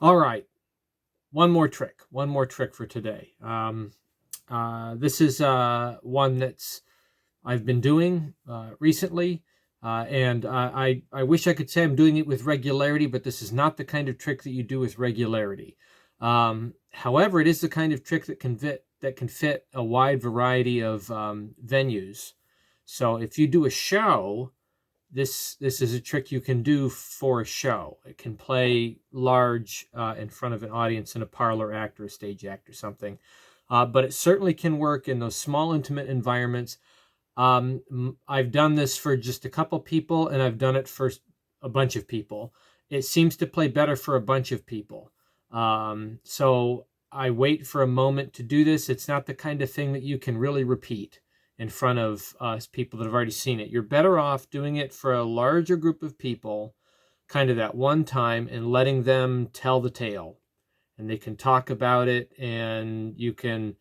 All right, one more trick. One more trick for today. This is one that's I've been doing recently, and I wish I could say I'm doing it with regularity, but this is not the kind of trick that you do with regularity. However, it is the kind of trick that can fit a wide variety of venues. So if you do a show, this is a trick you can do for a show. It can play large in front of an audience in a parlor act or a stage act or something. But it certainly can work in those small, intimate environments. I've done this for just a couple people, and I've done it for a bunch of people. It seems to play better for a bunch of people. So I wait for a moment to do this. It's not the kind of thing that you can really repeat in front of people that have already seen it. You're better off doing it for a larger group of people, kind of that one time, and letting them tell the tale. And they can talk about it, and you can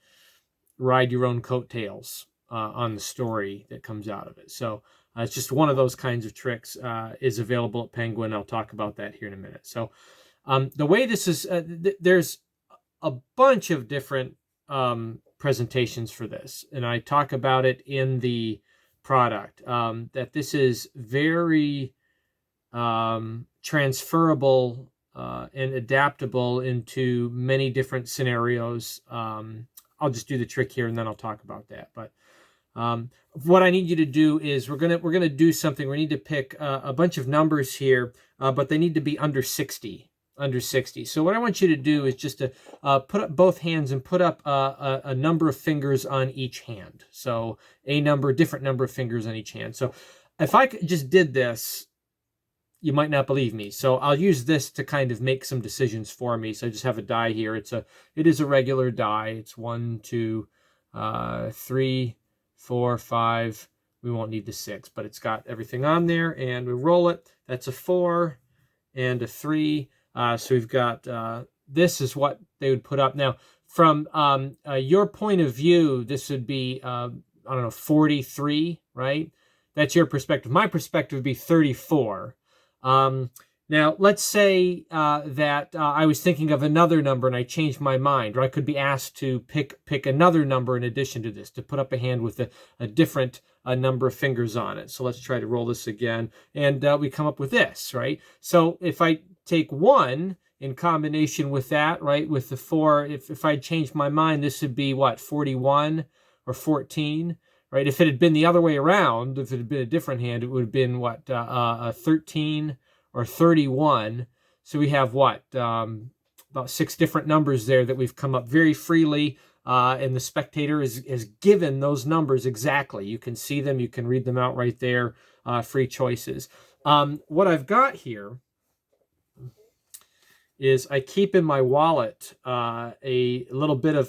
ride your own coattails on the story that comes out of it. So it's just one of those kinds of tricks is available at Penguin. I'll talk about that here in a minute. So the way this is, there's a bunch of different presentations for this, and I talk about it in the product, that this is very transferable and adaptable into many different scenarios. I'll just do the trick here and then I'll talk about that. But what I need you to do is we're gonna do something. We need to pick a bunch of numbers here, but they need to be under 60. Under 60. So what I want you to do is just to put up both hands and put up a number of fingers on each hand. So different number of fingers on each hand. So if I just did this, you might not believe me. So I'll use this to kind of make some decisions for me. So I just have a die here. It is a regular die. It's 1, 2, 3, 4, 5. We won't need the 6, but it's got everything on there, and we roll it. That's a 4 and a 3. So we've got, this is what they would put up. Now, from your point of view, this would be, I don't know, 43, right? That's your perspective. My perspective would be 34. Now, let's say that I was thinking of another number and I changed my mind, or I could be asked to pick another number in addition to this, to put up a hand with a different number of fingers on it. So let's try to roll this again, and we come up with this, right? So if I take 1 in combination with that, right, with the 4, if I changed my mind, this would be what, 41 or 14, right? If it had been the other way around, if it had been a different hand, it would have been what, 13 or 31. So we have what, about 6 different numbers there that we've come up very freely, and the spectator is given those numbers exactly. You can see them, you can read them out right there, free choices. What I've got here is I keep in my wallet a little bit of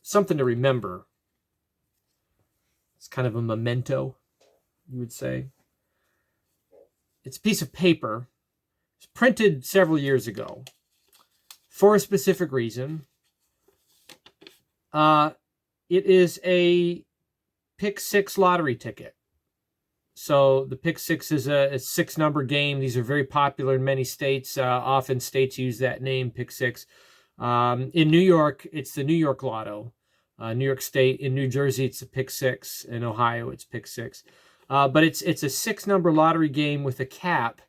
something to remember. It's kind of a memento, you would say. It's a piece of paper. It's printed several years ago for a specific reason. It is a Pick 6 lottery ticket. So the Pick 6 is a 6-number game. These are very popular in many states. Often states use that name, Pick 6. In New York, it's the New York Lotto. New York State. In New Jersey, it's the Pick 6. In Ohio, it's Pick 6. But it's a 6-number lottery game with a cap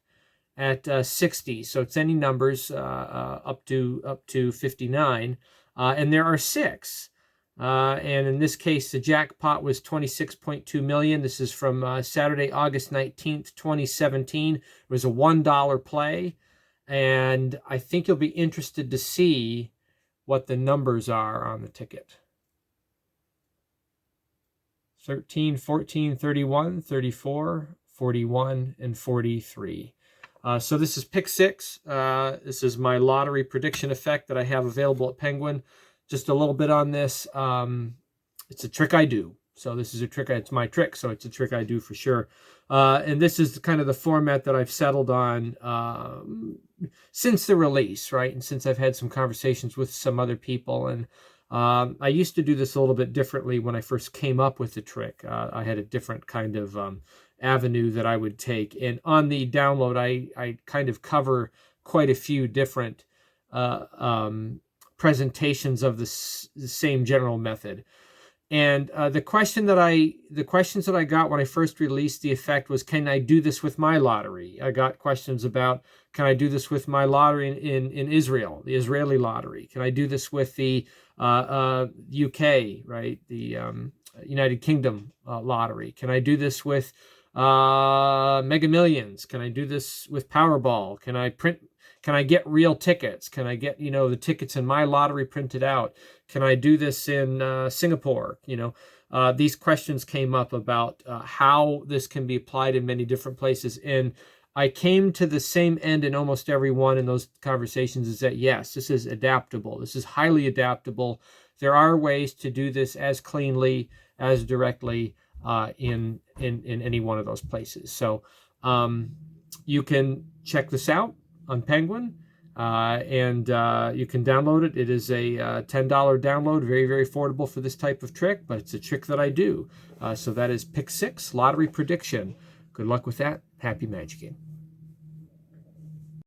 at 60. So it's any numbers up to 59. And there are 6. And in this case, the jackpot was $26.2 million. This is from Saturday, August 19th, 2017. It was a $1 play. And I think you'll be interested to see what the numbers are on the ticket. 13, 14, 31, 34, 41, and 43. So this is Pick 6. This is my lottery prediction effect that I have available at Penguin. Just a little bit on this. It's a trick I do. So this is a trick. It's my trick. So it's a trick I do for sure. And this is kind of the format that I've settled on since the release, right? And since I've had some conversations with some other people. And I used to do this a little bit differently when I first came up with the trick. I had a different kind of avenue that I would take. And on the download, I kind of cover quite a few different presentations of the same general method. And the questions that I got when I first released the effect was, can I do this with my lottery? I got questions about, can I do this with my lottery in Israel, the Israeli lottery? Can I do this with the UK, right? The United Kingdom lottery? Can I do this with Mega Millions? Can I do this with Powerball? Can I get real tickets? Can I get, the tickets in my lottery printed out? Can I do this in Singapore? These questions came up about how this can be applied in many different places. And I came to the same end in almost every one in those conversations, is that, yes, this is adaptable. This is highly adaptable. There are ways to do this as cleanly, as directly in any one of those places. So you can check this out on Penguin, and you can download it. It is a $10 download, very, very affordable for this type of trick, but it's a trick that I do. So that is Pick 6 Lottery Prediction. Good luck with that. Happy magicking.